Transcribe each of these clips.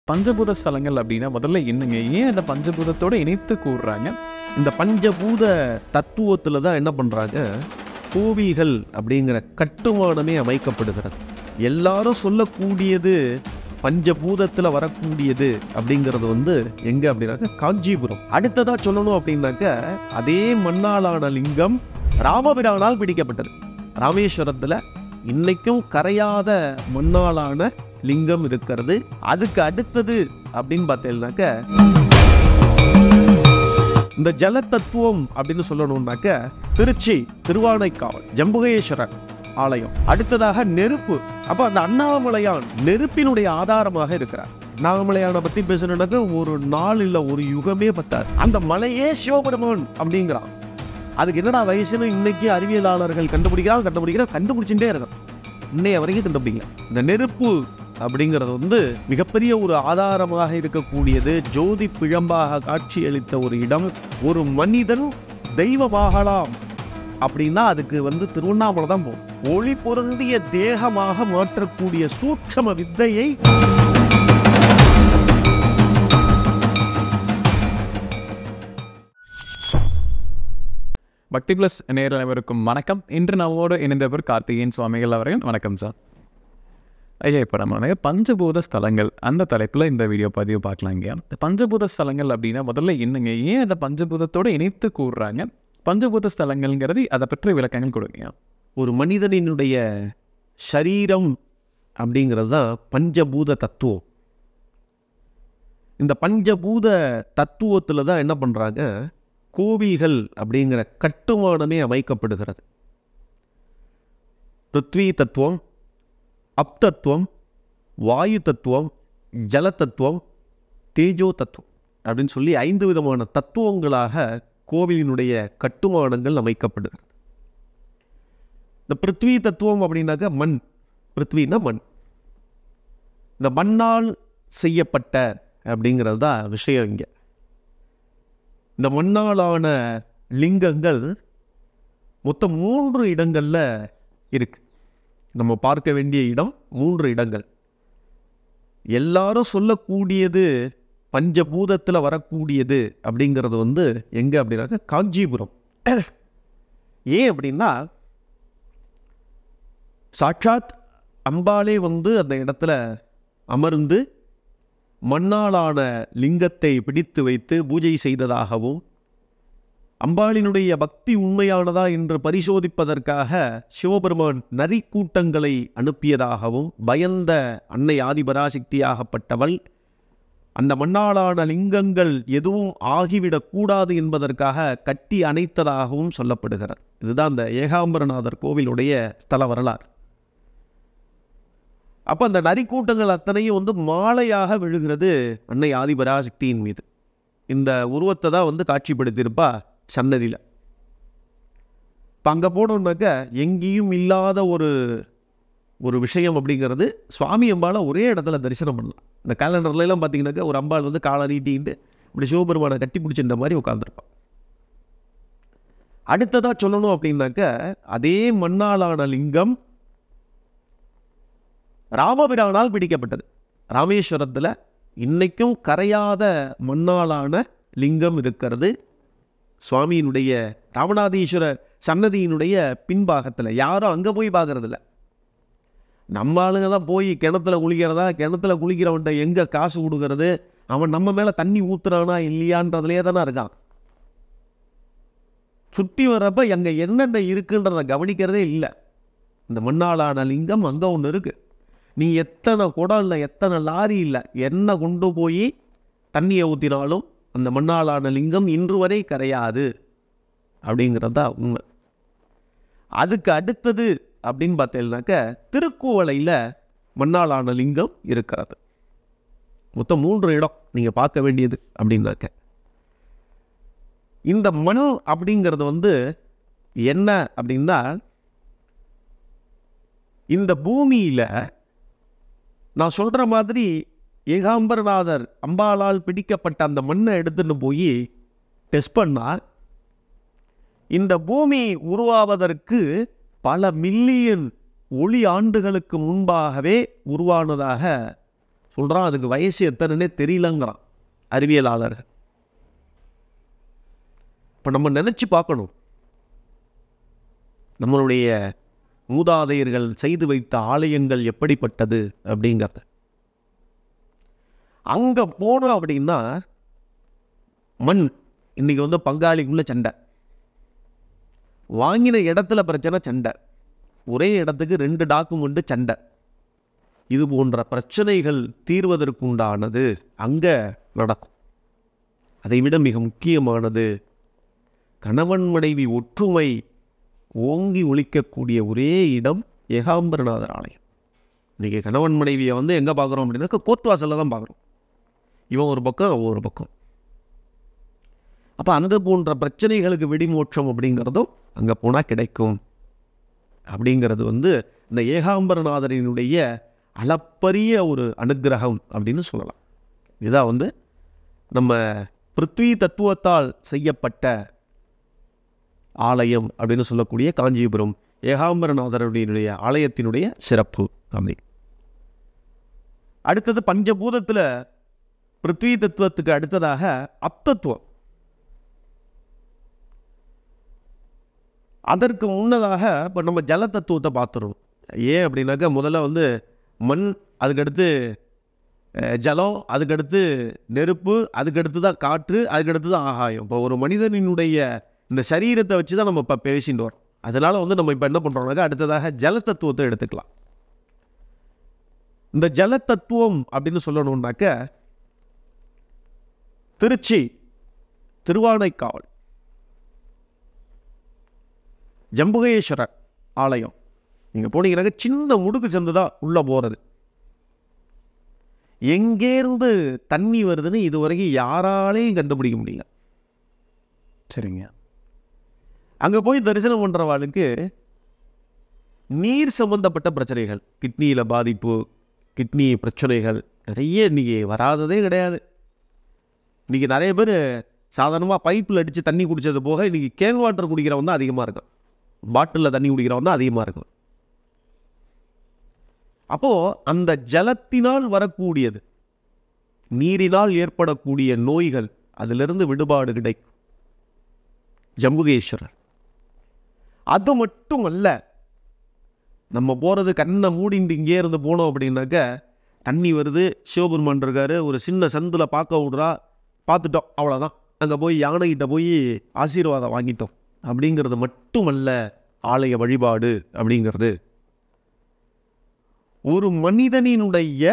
பஞ்சபூத ஸ்தலங்கள் அப்படின்னா முதல்ல என்னங்க? ஏன் அந்த பஞ்சபூதத்தோட இணைத்து கூறுறாங்க? இந்த பஞ்சபூத தத்துவத்தில் தான் என்ன பண்ணுறாங்க, கோவில்கள் அப்படிங்கிற கட்டுமானமே அமைக்கப்படுகிறது. எல்லாரும் சொல்லக்கூடியது பஞ்சபூதத்தில் வரக்கூடியது அப்படிங்கிறது எங்கே அப்படின்னாக்க காஞ்சிபுரம். அடுத்ததாக சொல்லணும் அப்படின்னாக்க அதே மண்ணாலான லிங்கம் ராமபிரானால் பிடிக்கப்பட்டது. ராமேஸ்வரத்தில் இன்னைக்கும் கரையாத மண்ணாலான லிங்கம் இருக்கிறது. அதுக்கு அடுத்தது அப்படின்னு பார்த்தீங்கன்னாக்க இந்த ஜல தத்துவம் அப்படின்னு சொல்லணும்னாக்க திருச்சி திருவானைக்காவல் ஜம்புகேஸ்வரர் ஆலயம். அடுத்ததாக நெருப்பு. அப்ப அந்த அண்ணாமலையான் நெருப்பினுடைய ஆதாரமாக இருக்கிறார். அண்ணாமலையானை பத்தி பேசணும்னாக்க ஒரு நாள் இல்ல ஒரு யுகமே பத்தார். அந்த மலையே சிவபெருமான் அப்படிங்கிறான். அதுக்கு என்னடா வயசுன்னு இன்னைக்கு அறிவியலாளர்கள் கண்டுபிடிச்சுட்டே இருக்கான். இன்னைய வரைக்கும் கண்டுபிடிக்கல. இந்த நெருப்பு அப்படிங்கிறது மிகப்பெரிய ஒரு ஆதாரமாக இருக்கக்கூடியது. ஜோதி பிழம்பாக காட்சியளித்த ஒரு இடம். ஒரு மனிதன் தெய்வமாகலாம் அப்படின்னா அதுக்கு திருவண்ணாமலை தான் போகும். ஒளி பொருந்திய தேகமாக மாற்றக்கூடிய சூட்சம வித்தையை பக்தி பிளஸ் நேயர்கள் அனைவருக்கும் வணக்கம். இன்று நம்மோடு இணைந்தவர் கார்த்திகேயன் சுவாமிகள் அவர்கள். வணக்கம் சார். ஐயா, இப்போ நம்ம பஞ்சபூத ஸ்தலங்கள் அந்த தலைப்பில் இந்த வீடியோ பதிவு பார்க்கலாங்க. இந்த பஞ்சபூத ஸ்தலங்கள் அப்படின்னா முதல்ல என்னங்க? ஏன் அந்த பஞ்சபூதத்தோடு இணைத்து கூறுறாங்க? பஞ்சபூத ஸ்தலங்கள்ங்கிறது அதை பற்றி விளக்கங்கள் கொடுங்க. ஒரு மனிதனினுடைய சரீரம் அப்படிங்கிறது தான் பஞ்சபூத தத்துவம். இந்த பஞ்சபூத தத்துவத்தில் தான் என்ன பண்ணுறாங்க, கோவில்கள் அப்படிங்கிற கட்டுமானமே அமைக்கப்படுகிறது. பிருத்வி தத்துவம், அப்தத்துவம், வாயு தத்துவம், ஜல தத்துவம், தேஜோ தத்துவம் அப்படின்னு சொல்லி 5 விதமான தத்துவங்களாக கோவிலினுடைய கட்டுமானங்கள் அமைக்கப்படுகிறது. இந்த பிருத்வி தத்துவம் அப்படின்னாக்க மண். பிருத்வின்னா மண். இந்த மண்ணால் செய்யப்பட்ட அப்படிங்கிறது தான் விஷயம். இங்கே இந்த மண்ணாலான லிங்கங்கள் மொத்தம் 3 இடங்களில் இருக்கு. நம்ம பார்க்க வேண்டிய இடம் 3 இடங்கள். எல்லாரும் சொல்லக்கூடியது பஞ்சபூதத்தில் வரக்கூடியது அப்படிங்கிறது எங்கே அப்படின்னாக்க காஞ்சிபுரம். ஏன் அப்படின்னா சாட்சாத் அம்பாளே அந்த இடத்துல அமர்ந்து மண்ணாலான லிங்கத்தை பிடித்து வைத்து பூஜை செய்ததாகவும், அம்பாளினுடைய பக்தி உண்மையானதா என்று பரிசோதிப்பதற்காக சிவபெருமான் நரிக்கூட்டங்களை அனுப்பியதாகவும், பயந்த அன்னை ஆதிபராசக்தியாகப்பட்டவள் அந்த மண்ணாலான லிங்கங்கள் எதுவும் ஆகிவிடக்கூடாது என்பதற்காக கட்டி அணைத்ததாகவும் சொல்லப்படுகிறது. இதுதான் அந்த ஏகாம்பரநாதர் கோவிலுடைய ஸ்தல வரலாறு. அப்போ அந்த நரிக்கூட்டங்கள் அத்தனையும் மாலையாக விழுகிறது அன்னை ஆதிபராசக்தியின் மீது. இந்த உருவத்தை தான் காட்சிப்படுத்தியிருப்பா சன்னதியில். இப்போ அங்கே போனோம்னாக்க எங்கேயும் இல்லாத ஒரு விஷயம் அப்படிங்கிறது, சுவாமி அம்பாளை ஒரே இடத்துல தரிசனம் பண்ணலாம். இந்த கேலண்டர்லாம் பார்த்தீங்கன்னாக்க ஒரு அம்பாள் காலை நீட்டின்ட்டு இப்படி சிவபெருமானை கட்டி பிடிச்சிருந்த மாதிரி உட்காந்துருப்பான். அடுத்ததாக சொல்லணும் அப்படின்னாக்க அதே மண்ணாலான லிங்கம் ராமபிரானால் பிடிக்கப்பட்டது. ராமேஸ்வரத்தில் இன்னைக்கும் கரையாத மண்ணாலான லிங்கம் இருக்கிறது. சுவாமியினுடைய ராமநாதீஸ்வரர் சன்னதியினுடைய பின்பாகத்தில். யாரும் அங்கே போய் பார்க்கறதில்ல. நம்ம ஆளுங்க தான் போய் கிணத்துல குளிக்கிறதா, கிணத்துல குளிக்கிறவன்ட்ட எங்கே காசு கொடுக்கறது, அவன் நம்ம மேலே தண்ணி ஊற்றுறானா இல்லையான்றதுலேயே தானே இருக்கான். சுற்றி வர்றப்ப அங்கே என்னென்ன இருக்குன்றதை கவனிக்கிறதே இல்லை. இந்த மண்ணாலான லிங்கம் அங்கே ஒன்று இருக்குது. நீ எத்தனை குடம் இல்லை, எத்தனை லாரி இல்லை, என்ன கொண்டு போய் தண்ணியை ஊற்றினாலும் அந்த மண்ணாலான லிங்கம் இன்று வரை கரையாது அப்படிங்கிறது தான் உண்மை. அதுக்கு அடுத்தது அப்படின்னு பார்த்தீங்கன்னாக்க திருக்குவளையில் மண்ணாலான லிங்கம் இருக்கிறது. மொத்தம் 3 இடம் நீங்கள் பார்க்க வேண்டியது அப்படின்னாக்க. இந்த மண் அப்படிங்கிறது என்ன அப்படின்னா, இந்த பூமியில் நான் சொல்கிற மாதிரி ஏகாம்பரநாதர் அம்பாளால் பிடிக்கப்பட்ட அந்த மண்ணை எடுத்துன்னு போய் டெஸ்ட் பண்ணால் இந்த பூமி உருவாவதற்கு பல மில்லியன் ஒளி ஆண்டுகளுக்கு முன்பாகவே உருவானதாக சொல்கிறான். அதுக்கு வயசு எத்தனைன்னே தெரியலங்கிறான் அறிவியலாளர்கள். இப்போ நம்ம நினச்சி பார்க்கணும், நம்மளுடைய மூதாதையர்கள் செய்து வைத்த ஆலயங்கள் எப்படிப்பட்டது அப்படிங்கிறத. அங்கே போனோம் அப்படின்னா மண். இன்னைக்கு வந்து பங்காளிக்குள்ள சண்டை, வாங்கின இடத்துல பிரச்சனை, சண்டை, ஒரே இடத்துக்கு 2 டாக்குமெண்ட் சண்டை. இது போன்ற பிரச்சனைகள் தீர்வதற்குண்டானது அங்கே நடக்கும். அதைவிட மிக முக்கியமானது கணவன் மனைவி ஒற்றுமை ஓங்கி ஒழிக்கக்கூடிய ஒரே இடம் ஏகாம்பரநாதர் ஆலயம். இன்றைக்கி கணவன் மனைவியை வந்து எங்கே பார்க்குறோம் அப்படின்னா கோர்ட் வாசலில் தான் பார்க்குறோம். இவன் ஒரு பக்கம், அவன் ஒரு பக்கம். அப்போ அந்த போன்ற பிரச்சனைகளுக்கு வெடிமோட்சம் அப்படிங்கிறதும் அங்கே போனால் கிடைக்கும் அப்படிங்கிறது வந்து இந்த ஏகாம்பரநாதரினுடைய அளப்பரிய ஒரு அனுக்கிரகம் அப்படின்னு சொல்லலாம். இதுதான் வந்து நம்ம பிருத்வி தத்துவத்தால் செய்யப்பட்ட ஆலயம் அப்படின்னு சொல்லக்கூடிய காஞ்சிபுரம் ஏகாம்பரநாதருடைய ஆலயத்தினுடைய சிறப்பு. அப்படி அடுத்தது பஞ்சபூதத்தில் பிருத்வி தத்துவத்துக்கு அடுத்ததாக அப்தத்துவம். அதற்கு முன்னதாக இப்போ நம்ம ஜல தத்துவத்தை பார்த்துருவோம். ஏன் அப்படின்னாக்கா முதல்ல வந்து மண், அதுக்கடுத்து ஜலம், அதுக்கடுத்து நெருப்பு, அதுக்கடுத்து தான் காற்று, அதுக்கடுத்து தான் ஆகாயம். இப்போ ஒரு மனிதனினுடைய இந்த சரீரத்தை வச்சு தான் நம்ம இப்போ பேசிட்டு வரோம். அதனால் வந்து நம்ம இப்போ என்ன பண்ணுறோம்னாக்கா அடுத்ததாக ஜல தத்துவத்தை எடுத்துக்கலாம். இந்த ஜல தத்துவம் அப்படின்னு சொல்லணும்னாக்க திருச்சி திருவானைக்காவல் ஜம்புகேஸ்வரர் ஆலயம். நீங்கள் போனீங்கன்னாக்க சின்ன முடுக்கு சந்து தான் உள்ளே போகிறது. எங்கேருந்து தண்ணி வருதுன்னு இதுவரைக்கும் யாராலையும் கண்டுபிடிக்க முடியல. சரிங்க. அங்கே போய் தரிசனம் பண்ணுறவாளுக்கு நீர் சம்பந்தப்பட்ட பிரச்சனைகள், கிட்னியில் பாதிப்பு, கிட்னி பிரச்சனைகள் நிறைய இன்றைக்கி வராததே கிடையாது. இன்றைக்கி நிறைய பேர் சாதாரணமாக பைப்பில் அடித்து தண்ணி குடித்தது போக இன்றைக்கி கேன் வாட்டர் குடிக்கிறவன் தான் அதிகமாக இருக்கும், பாட்டிலில் தண்ணி குடிக்கிறவன் தான் அதிகமாக இருக்கும். அப்போது அந்த ஜலத்தினால் வரக்கூடியது, நீரினால் ஏற்படக்கூடிய நோய்கள், அதிலிருந்து விடுபாடு கிடைக்கும் ஜம்புகேஸ்வரர். அது மட்டும் அல்ல, நம்ம போகிறது கண்ணை மூடிட்டு இங்கே இருந்து போனோம் அப்படின்னாக்க தண்ணி வருது, சிவபெருமான் இருக்காரு, ஒரு சின்ன சந்தில் பார்க்க விடுறா, பார்த்துட்டோம், அவ்வளோதான். அங்கே போய் யானைகிட்ட போய் ஆசீர்வாதம் வாங்கிட்டோம் அப்படிங்கிறது மட்டுமல்ல ஆலய வழிபாடு அப்படிங்கிறது. ஒரு மனிதனினுடைய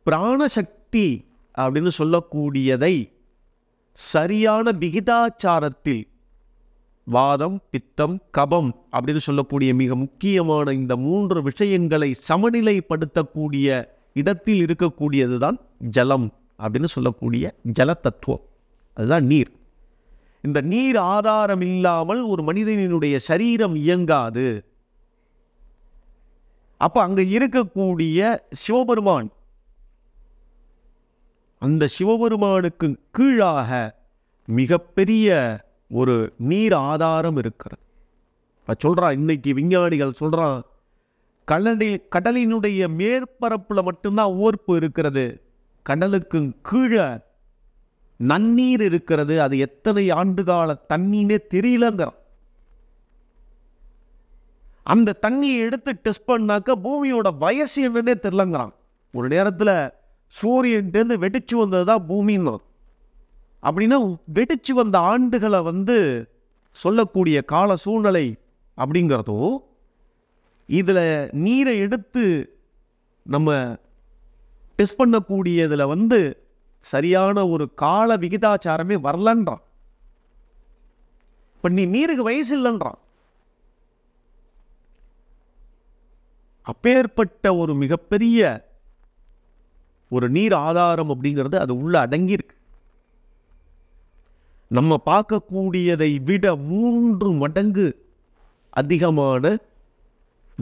பிராணசக்தி அப்படின்னு சொல்லக்கூடியதை சரியான விகிதாச்சாரத்தில் வாதம், பித்தம், கபம் அப்படின்னு சொல்லக்கூடிய மிக முக்கியமான இந்த 3 விஷயங்களை சமநிலைப்படுத்தக்கூடிய இடத்தில் இருக்கக்கூடியது தான் ஜலம் அப்படின்னு சொல்லக்கூடிய ஜல தத்துவம். அதுதான் நீர். இந்த நீர் ஆதாரம் இல்லாமல் ஒரு மனிதனினுடைய சரீரம் இயங்காது. அப்போ அங்கே இருக்கக்கூடிய சிவபெருமான், அந்த சிவபெருமானுக்கு கீழாக மிகப்பெரிய ஒரு நீர் ஆதாரம் இருக்கிறது. சொல்கிறான், இன்னைக்கு விஞ்ஞானிகள் சொல்கிறான், கடலினுடைய மேற்பரப்பில் மட்டும்தான் ஓர்ப்பு இருக்கிறது, கடலுக்கு கீழே நன்னீர் இருக்கிறது. அது எத்தனை ஆண்டுகால தண்ணீனே தெரியலங்கிறான். அந்த தண்ணியை எடுத்து டெஸ்ட் பண்ணாக்க பூமியோட வயசு என்னன்னே தெரியலங்கிறான். ஒரு நேரத்தில் சூரியன்டேருந்து வெடிச்சு வந்தது தான் பூமின்னு. அப்படின்னா வெடிச்சு வந்த ஆண்டுகளை வந்து சொல்லக்கூடிய கால சூழ்நிலை அப்படிங்கிறதும், இதில் நீரை எடுத்து நம்ம டெஸ்ட் பண்ணக்கூடியதில் வந்து சரியான ஒரு கால விகிதாச்சாரமே வரலன்றான். இப்போ நீ நீருக்கு வயசு இல்லைன்றான். அப்பேற்பட்ட ஒரு மிகப்பெரிய ஒரு நீர் ஆதாரம் அப்படிங்கிறது அது உள்ள அடங்கியிருக்கு. நம்ம பார்க்கக்கூடியதை விட 3 மடங்கு அதிகமான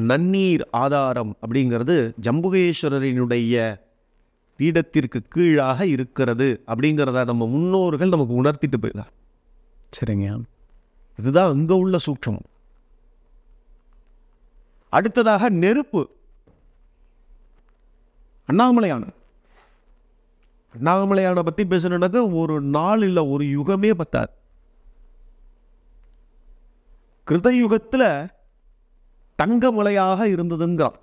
நன்னீர் ஆதாரம் அப்படிங்கிறது ஜம்புகேஸ்வரரினுடைய பீடத்திற்கு கீழாக இருக்கிறது அப்படிங்கிறத நம்ம முன்னோர்கள் நமக்கு உணர்த்திட்டு போயிடலாம். சரிங்க. இதுதான் அங்கே உள்ள சூட்சம். அடுத்ததாக நெருப்பு. அண்ணாமலையான் அண்ணாமலையானை பற்றி பேசணுன்னாக்க ஒரு நாள் இல்லை, ஒரு யுகமே பத்தாது. கிருதயுகத்தில் தங்கமலையாக இருந்ததுங்கிறான்,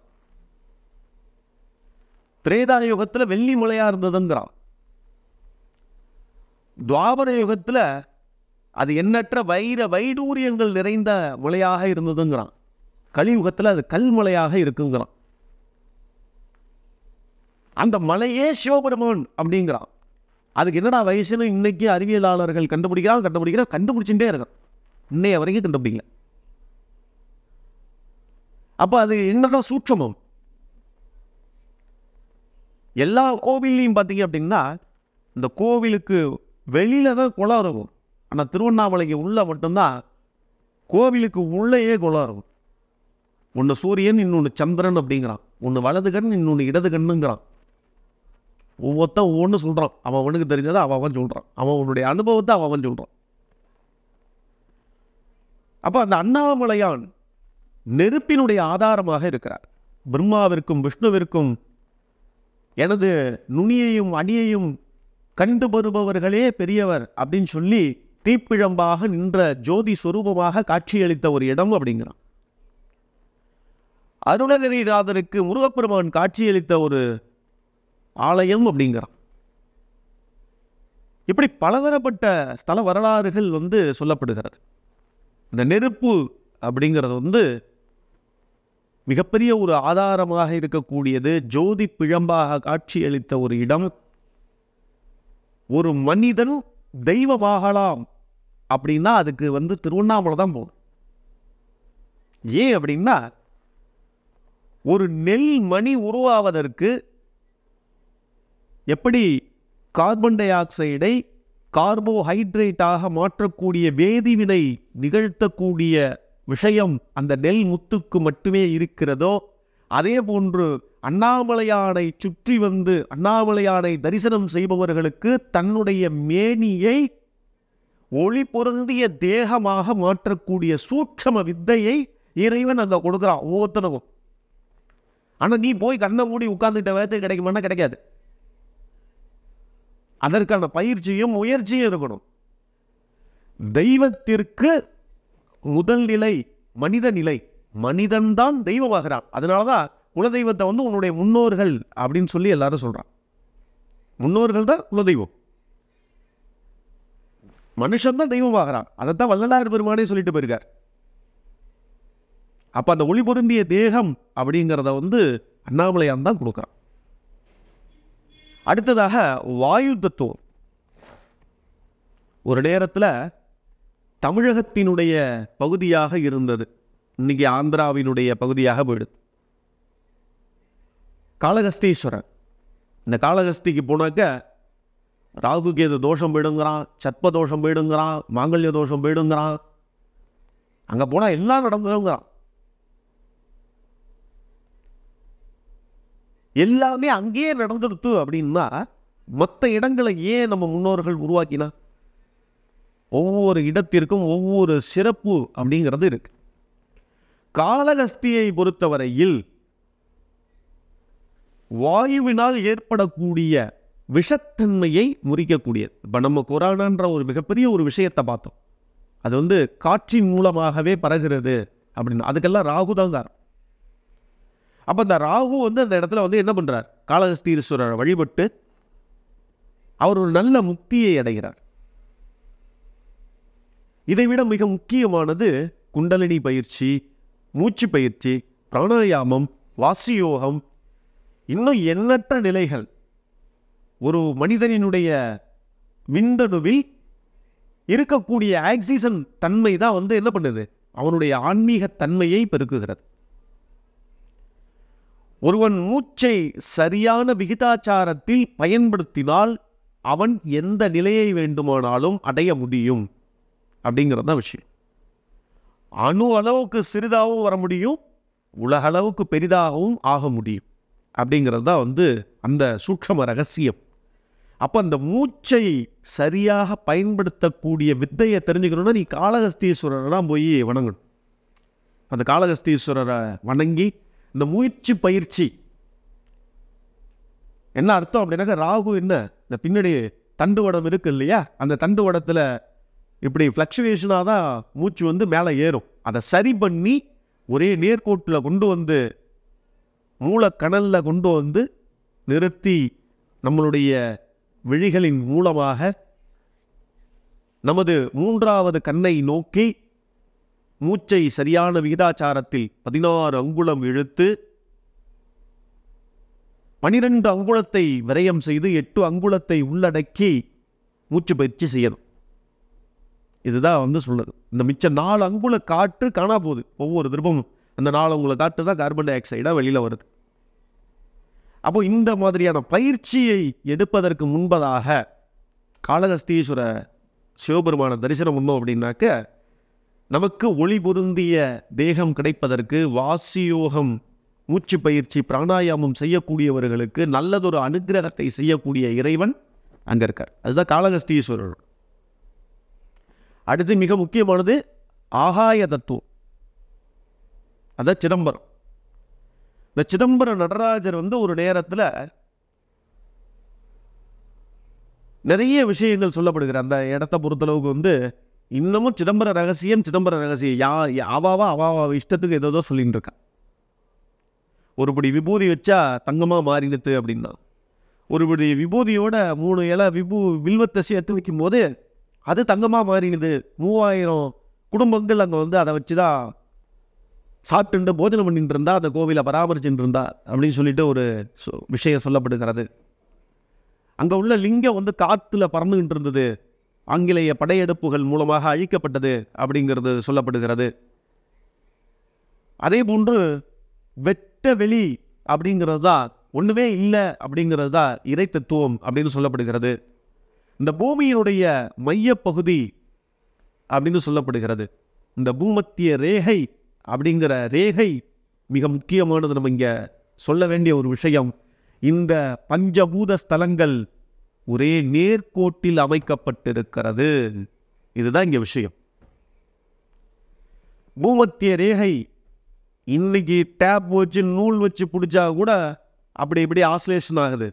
திரேதா யுகத்தில் வெள்ளி மலையாக இருந்ததுங்கிறான், துவாபர யுகத்தில் அது எண்ணற்ற வைடூரியங்கள் நிறைந்த மலையாக இருந்ததுங்கிறான், கலியுகத்தில் அது கல்மலையாக இருக்குங்கிறான். அந்த மலையே சிவபெருமான் அப்படிங்கிறான். அதுக்கு என்னடா வயசுன்னு இன்னைக்கு அறிவியலாளர்கள் கண்டுபிடிச்சுட்டே இருக்கான், இன்னைய வரைக்கும் கண்டுபிடிக்கல. அப்போ அது என்னதான் சூட்சமம்? எல்லா கோவில்லையும் பார்த்தீங்க அப்படின்னா இந்த கோவிலுக்கு வெளியில தான் குளம் இருக்கும், ஆனால் திருவண்ணாமலைக்கு உள்ள மட்டும்தான் கோவிலுக்கு உள்ளேயே குளம் இருக்கும். ஒன்று சூரியன், இன்னொன்று சந்திரன் அப்படிங்கிறான், ஒன்று வலது கண், இன்னொன்று இடது கண்ணுங்கிறான். ஒவ்வொருத்தன் ஒவ்வொன்று சொல்கிறான், அவன் அவனுக்கு தெரிஞ்சதை அவன் சொல்கிறான், அவனுடைய அனுபவத்தை அவன் சொல்கிறான். அப்போ அந்த அண்ணாமலையான் நெருப்பினுடைய ஆதாரமாக இருக்கிறார். பிரம்மாவிற்கும் விஷ்ணுவிற்கும் எனது நுனியையும் அடியையும் கண்டு வருபவர்களே பெரியவர் அப்படின்னு சொல்லி தீப்பிழம்பாக நின்ற ஜோதி சொரூபமாக காட்சியளித்த ஒரு இடம் அப்படிங்கிறான். அருணகிரிநாதருக்கு முருகப்பெருமான் காட்சியளித்த ஒரு ஆலயம் அப்படிங்கிறான். இப்படி பலதரப்பட்ட ஸ்தல வரலாறுகள் சொல்லப்படுகிறது. இந்த நெருப்பு அப்படிங்கிறது மிகப்பெரிய ஒரு ஆதாரமாக இருக்கக்கூடியது, ஜோதி பிழம்பாக காட்சியளித்த ஒரு இடம். ஒரு மனிதன் தெய்வமாகலாம் அப்படின்னா அதுக்கு திருவண்ணாமலை தான் போகணும். ஏன் அப்படின்னா ஒரு நெல் மணி உருவாவதற்கு எப்படி கார்பன் டை ஆக்சைடை கார்போஹைட்ரேட்டாக மாற்றக்கூடிய வேதிவினை நிகழ்த்தக்கூடிய விஷயம் அந்த நெல் முத்துக்கு மட்டுமே இருக்கிறதோ, அதே போன்று அண்ணாமலையானை சுற்றி அண்ணாமலையானை தரிசனம் செய்பவர்களுக்கு தன்னுடைய மேனியை ஒளி பொருந்திய தேகமாக மாற்றக்கூடிய சூட்சம வித்தையை இறைவன் அங்கே கொடுக்குறான் ஒவ்வொருத்தனுக்கும். ஆனால் நீ போய் கண்ணை மூடி உட்கார்ந்துட்ட வேகத்துக்கு கிடைக்குமானா கிடைக்காது. அதற்கான பயிற்சியும் முயற்சியும் இருக்கணும். தெய்வத்திற்கு முதல் நிலை மனித நிலை, மனிதன்தான் தெய்வமாகிறான். அதனாலதான் குலதெய்வத்தை உன்னுடைய முன்னோர்கள் அப்படின்னு சொல்லி எல்லாரும் சொல்றான். முன்னோர்கள் தான் குலதெய்வம், மனுஷன் தான் தெய்வமாகிறான். அதைத்தான் வள்ளலார் பெருமானே சொல்லிட்டு போயிருக்கார். அப்ப அந்த ஒளி பொருந்திய தேகம் அப்படிங்கிறத அண்ணாமலையான் தான் கொடுக்குறான். அடுத்ததாக வாயு தத்துவம். ஒரு நேரத்தில் தமிழகத்தினுடைய பகுதியாக இருந்தது, இன்னைக்கு ஆந்திராவினுடைய பகுதியாக போயிடுது. காளகஸ்தீஸ்வரர், இந்த காளகஸ்திக்கு போனாக்க ராகுகேது தோஷம் போயிடுங்கிறான், சத்ப தோஷம் போயிடுங்கிறான், மாங்கல்ய தோஷம் போயிடுங்கிறான். அங்கே போனால் எல்லாம் நடந்துங்கிறான். எல்லாமே அங்கேயே நடந்துடுத்து அப்படின்னா மற்ற இடங்களை ஏன் நம்ம முன்னோர்கள் உருவாக்கினா? ஒவ்வொரு இடத்திற்கும் ஒவ்வொரு சிறப்பு அப்படிங்கிறது இருக்கு. காளகஸ்தியை பொறுத்தவரையில் வாயுவினால் ஏற்படக்கூடிய விஷத்தன்மையை முறிக்கக்கூடியது. இப்போ நம்ம கொரோனான்ற ஒரு மிகப்பெரிய ஒரு விஷயத்தை பார்த்தோம், அது காற்றின் மூலமாகவே பரகிறது அப்படின்னு. அதுக்கெல்லாம் ராகு தான் காரணம். அப்போ இந்த ராகு அந்த இடத்துல என்ன பண்ணுறார்? காளகஸ்தீஸ்வரரை வழிபட்டு அவர் ஒரு நல்ல முக்தியை அடைகிறார். இதைவிட மிக முக்கியமானது குண்டலினி பயிற்சி, மூச்சு பயிற்சி, பிராணாயாமம், வாசியோகம், இன்னும் எண்ணற்ற நிலைகள். ஒரு மனிதனினுடைய விந்தணுவில் இருக்கக்கூடிய ஆக்சிஜன் தன்மை தான் என்ன பண்ணுது? அவனுடைய ஆன்மீக தன்மையை பெருக்குகிறது. ஒருவன் மூச்சை சரியான விகிதாச்சாரத்தில் பயன்படுத்தினால் அவன் எந்த நிலையை வேண்டுமானாலும் அடைய முடியும் அப்படிங்கிறது தான் விஷயம். அணு அளவுக்கு சிறிதாகவும் வர முடியும், உலக அளவுக்கு பெரிதாகவும் ஆக முடியும் அப்படிங்கிறது தான் அந்த சூட்சம ரகசியம். அப்போ அந்த மூச்சை சரியாக பயன்படுத்தக்கூடிய வித்தையை தெரிஞ்சுக்கணும்னா நீ காளகஸ்தீஸ்வரரெல்லாம் போய் வணங்கணும். அந்த காளகஸ்தீஸ்வரரை வணங்கி இந்த மூச்சு பயிற்சி என்ன அர்த்தம் அப்படின்னாக்கா, ராகு என்ன இந்த பின்னாடி தண்டுவடம் இருக்கு இல்லையா, அந்த தண்டுவடத்தில் இப்படி ஃப்ளக்சுவேஷனாக தான் மூச்சு வந்து மேலே ஏறும். அதை சரி பண்ணி ஒரே நேர்கோட்டில் கொண்டு வந்து மூலக்கணலில் கொண்டு வந்து நிறுத்தி நம்மளுடைய விழிகளின் மூலமாக நமது மூன்றாவது கண்ணை நோக்கி மூச்சை சரியான விகிதாச்சாரத்தில் 16 அங்குலம் இழுத்து 12 அங்குலத்தை விரயம் செய்து 8 அங்குலத்தை உள்ளடக்கி மூச்சு பயிற்சி செய்யணும். இதுதான் வந்து சொல்லுது. இந்த மிச்ச 4 அங்குல காற்று காணா போகுது. ஒவ்வொரு திருப்பமும் அந்த 4 அங்குல காற்று தான் கார்பன் டை ஆக்சைடாக வெளியில் வருது. அப்போ இந்த மாதிரியான பயிற்சியை எடுப்பதற்கு முன்பதாக காளகஸ்தீஸ்வர சிவபெருமான தரிசனம் பண்ணோம் அப்படின்னாக்க, நமக்கு ஒளி பொருந்திய தேகம் கிடைப்பதற்கு வாசியோகம், மூச்சு பயிற்சி, பிராணாயாமம் செய்யக்கூடியவர்களுக்கு நல்லதொரு அனுகிரகத்தை செய்யக்கூடிய இறைவன் அங்கே இருக்கார். அதுதான் காளகஸ்தீஸ்வரர். அடுத்து மிக முக்கியமானது ஆகாய தத்துவம், அதான் சிதம்பரம். இந்த சிதம்பரம் நடராஜர் வந்து ஒரு நேரத்தில் நிறைய விஷயங்கள் சொல்லப்படுகிற அந்த இடத்த பொறுத்தளவுக்கு வந்து இன்னமும் சிதம்பர ரகசியம் அவாவா இஷ்டத்துக்கு ஏதோ சொல்லிட்டு இருக்கான். ஒருபடி விபூதி வச்சா தங்கமாக மாறினது அப்படின்னா, ஒருபடி விபூதியோட 3 இலை வில்வத்தை சேர்த்து வைக்கும் போது அது தங்கமாக மாறினது. 3000 குடும்பங்கள் அங்கே வந்து அதை வச்சு தான் சாப்பிட்டு போஜனம் பண்ணிட்டு இருந்தா, அந்த கோவிலை பராமரிச்சுட்டு இருந்தா அப்படின்னு சொல்லிட்டு ஒரு விஷயம் சொல்லப்படுகிறது. அங்கே உள்ள லிங்கம் வந்து காற்றுல பறந்துகிட்டு இருந்தது, ஆங்கிலேய படையெடுப்புகள் மூலமாக அழிக்கப்பட்டது அப்படிங்கிறது சொல்லப்படுகிறது. அதே போன்று வெட்ட வெளி அப்படிங்கிறது தான், ஒன்றுமே இல்லை அப்படிங்கிறது தான் இறை தத்துவம் அப்படின்னு சொல்லப்படுகிறது. இந்த பூமியினுடைய மையப்பகுதி அப்படின்னு சொல்லப்படுகிறது. இந்த பூமத்திய ரேகை அப்படிங்கிற ரேகை மிக முக்கியமானது. நம்ம இங்கே சொல்ல வேண்டிய ஒரு விஷயம், இந்த பஞ்சபூத ஸ்தலங்கள் ஒரே நேர்கோட்டில் அமைக்கப்பட்டிருக்கிறது. இதுதான் இங்கே விஷயம். பூமத்திய ரேகை இன்னைக்கு டேப் வச்சு நூல் வச்சு பிடிச்சா கூட அப்படி இப்படி ஆசிலேஷன் ஆகுது.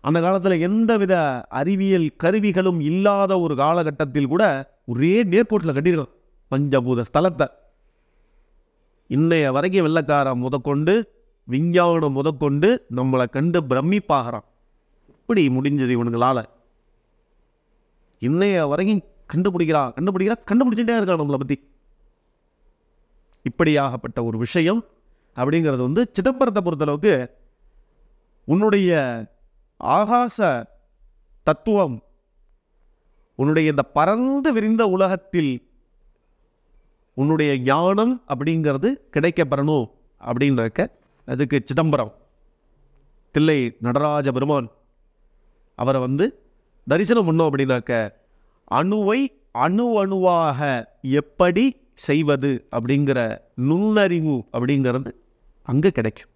அந்த காலத்தில் எந்தவித அறிவியல் கருவிகளும் இல்லாத ஒரு காலகட்டத்தில் கூட ஒரே நேர்கோட்டில் கட்டிருக்கோம் பஞ்சபூத ஸ்தலத்தை. இன்னைய வரைக்கும் வெள்ளக்காரன் முதற்கொண்டு விஞ்ஞானம் முதற்கொண்டு நம்மளை கண்டு பிரமிப்பாகிறான். இப்படி முடிஞ்சது இவனுங்களால. இன்னைய வரைக்கும் கண்டுபிடிச்சுட்டே இருக்கான் நம்மளை பற்றி. இப்படியாகப்பட்ட ஒரு விஷயம் அப்படிங்கிறது வந்து சிதம்பரத்தை பொறுத்தளவுக்கு உன்னுடைய ஆகாச தத்துவம், உன்னுடைய இந்த பரந்து விரிந்த உலகத்தில் உன்னுடைய ஞானம் அப்படிங்கிறது கிடைக்கப்பெறணும் அப்படின்றக்க அதுக்கு சிதம்பரம் தில்லை நடராஜ பெருமான் அவரை வந்து தரிசனம் பண்ணோம் அப்படின்னாக்க, அணுவை அணுவாக எப்படி செய்வது அப்படிங்கிற நுண்ணறிவு அப்படிங்கிறது அங்கே கிடைக்கும்.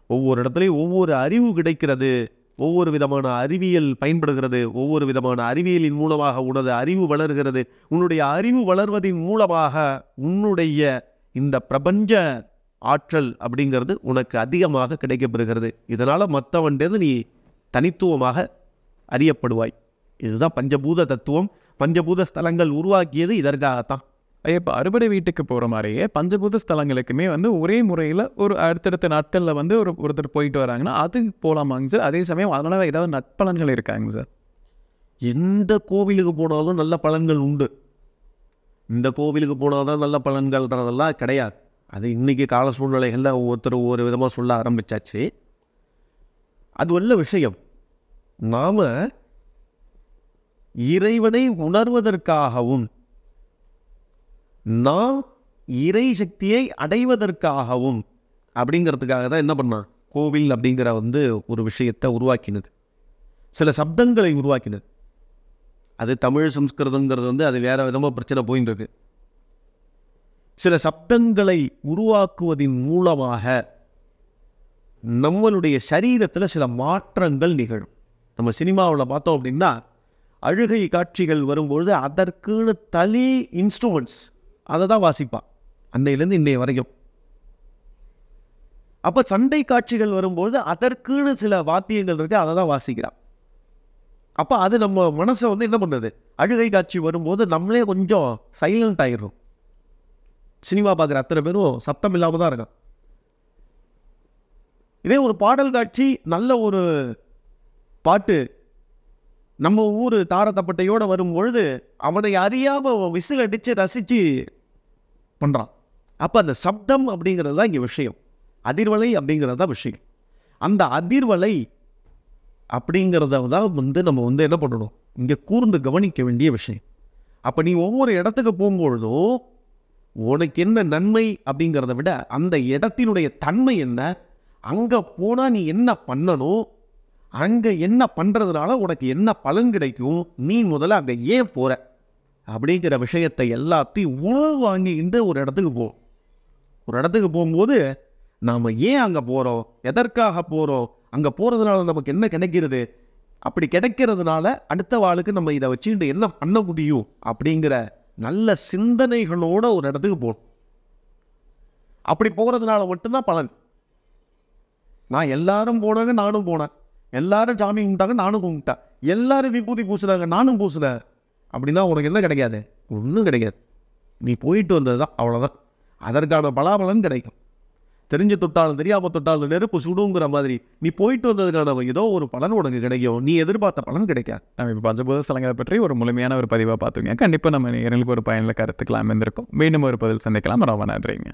ஒவ்வொரு இடத்துலையும் ஒவ்வொரு அறிவு கிடைக்கிறது, ஒவ்வொரு விதமான அறிவியல் பயன்படுகிறது, ஒவ்வொரு விதமான அறிவியலின் மூலமாக உனது அறிவு வளர்கிறது. உன்னுடைய அறிவு வளர்வதின் மூலமாக உன்னுடைய இந்த பிரபஞ்ச ஆற்றல் அப்படிங்கிறது உனக்கு அதிகமாக கிடைக்கப்பெறுகிறது. இதனால் மற்றவன்டேருந்து நீ தனித்துவமாக அறியப்படுவாய். இதுதான் பஞ்சபூத தத்துவம். பஞ்சபூத ஸ்தலங்கள் உருவாக்கியது இதற்காகத்தான். இப்போ அறுபடை வீட்டுக்கு போகிற மாதிரியே பஞ்சபூத ஸ்தலங்களுக்குமே வந்து ஒரே முறையில் ஒரு அடுத்தடுத்த நாட்களில் வந்து ஒருத்தர் போயிட்டு வராங்கன்னா அது போகலாமாங்க சார்? அதே சமயம் அதனால் ஏதாவது நட்பலன்கள் இருக்காங்க சார்? எந்த கோவிலுக்கு போனாலும் நல்ல பலன்கள் உண்டு. இந்த கோவிலுக்கு போனால் தான் நல்ல பலன்கள்ன்றதெல்லாம் கிடையாது. அது இன்றைக்கி கால சூழ்நிலைகளில் ஒவ்வொருத்தர் ஒவ்வொரு விதமாக சொல்ல ஆரம்பித்தாச்சு. அது உள்ள விஷயம். நாம் இறைவனை உணர்வதற்காகவும் நாம் இறை சக்தியை அடைவதற்காகவும் அப்படிங்கிறதுக்காக தான் என்ன பண்ணான், கோவில் அப்படிங்கிற வந்து ஒரு விஷயத்தை உருவாக்கினது. சில சப்தங்களை உருவாக்கினது. அது தமிழ் சம்ஸ்கிருதங்கிறது வந்து அது வேறு விதமாக பிரச்சனை போயின்னு இருக்கு. சில சப்தங்களை உருவாக்குவதின் மூலமாக நம்மளுடைய சரீரத்தில் சில மாற்றங்கள் நிகழும். நம்ம சினிமாவில் பார்த்தோம் அப்படின்னா அழுகை காட்சிகள் வரும்பொழுது அதற்குன்னு தனி இன்ஸ்ட்ருமெண்ட்ஸ் அதை தான் வாசிப்பான் அன்னையிலேருந்து இன்றைய வரைக்கும். அப்போ சண்டை காட்சிகள் வரும்போது அதற்குன்னு சில வாத்தியங்கள் இருக்கு, அதை தான் வாசிக்கிறான். அப்போ அது நம்ம மனசை வந்து என்ன பண்ணுது, அழுகை காட்சி வரும்போது நம்மளே கொஞ்சம் சைலண்ட் ஆயிடும். சினிமா பார்க்குற அத்தனை பேரும் சத்தம் இல்லாமல் தான் இருக்கான். இதே ஒரு பாடல் காட்சி, நல்ல ஒரு பாட்டு நம்ம ஊர் தாரத்தப்பட்டையோடு வரும்பொழுது அவனை அறியாமல் விசில் அடித்து ரசித்து பண்ணுறான். அப்போ அந்த சப்தம் அப்படிங்கிறது தான் இங்கே விஷயம், அதிர்வலை அப்படிங்கிறது தான் விஷயம். அந்த அதிர்வலை அப்படிங்கிறத தான் வந்து நம்ம வந்து என்ன பண்ணணும், இங்கே கூர்ந்து கவனிக்க வேண்டிய விஷயம். அப்போ நீ ஒவ்வொரு இடத்துக்கு போகும்பொழுதும் உனக்கு என்ன நன்மை அப்படிங்கிறத விட அந்த இடத்தினுடைய தன்மை என்ன, அங்கே போனால் நீ என்ன பண்ணணும், அங்கே என்ன பண்ணுறதுனால உனக்கு என்ன பலன் கிடைக்கும், நீ முதல்ல அங்கே ஏன் போகிற அப்படிங்கிற விஷயத்தை எல்லாத்தையும் உணவு வாங்கிக்கிட்டு ஒரு இடத்துக்கு போகும். ஒரு இடத்துக்கு போகும்போது நாம் ஏன் அங்கே போகிறோம், எதற்காக போகிறோம், அங்கே போகிறதுனால நமக்கு என்ன கிடைக்கிறது, அப்படி கிடைக்கிறதுனால அடுத்த வாளுக்கு நம்ம இதை வச்சுக்கிட்டு என்ன பண்ண முடியும் அப்படிங்கிற நல்ல சிந்தனைகளோட ஒரு இடத்துக்கு போகணும். அப்படி போகிறதுனால மட்டும்தான் பலன். நான் எல்லாரும் போனாங்க நானும் போனேன், எல்லாரும் சாமி கும்பிட்டாங்க நானும் கும்பிட்டேன், எல்லாரும் விபூதி பூசினாங்க நானும் பூசினேன் அப்படின்னா உனக்கு என்ன கிடைக்காது, ஒன்றும் கிடைக்காது. நீ போயிட்டு வந்தது தான், அவ்வளோதான். அதற்கான பலாபலன் கிடைக்கும். தெரிஞ்சு தொட்டாலும் தெரியாமல் தொட்டாலும் நெருப்பு சுடுங்கிற மாதிரி நீ போயிட்டு வந்ததுக்கான ஏதோ ஒரு பலன் உனக்கு கிடைக்கும், நீ எதிர்பார்த்த பலன் கிடைக்காது. நம்ம இப்போ பஞ்சபூத ஸ்தலங்களை பற்றி ஒரு முழுமையான ஒரு பதிவாக பார்த்துங்க. கண்டிப்பாக நம்ம நேயர்களுக்கு ஒரு பயனுள்ள கருத்துக்கலாம் இருந்திருக்கும். மீண்டும் ஒரு பதில் சந்திக்கலாம். ரொம்ப நன்றிங்க.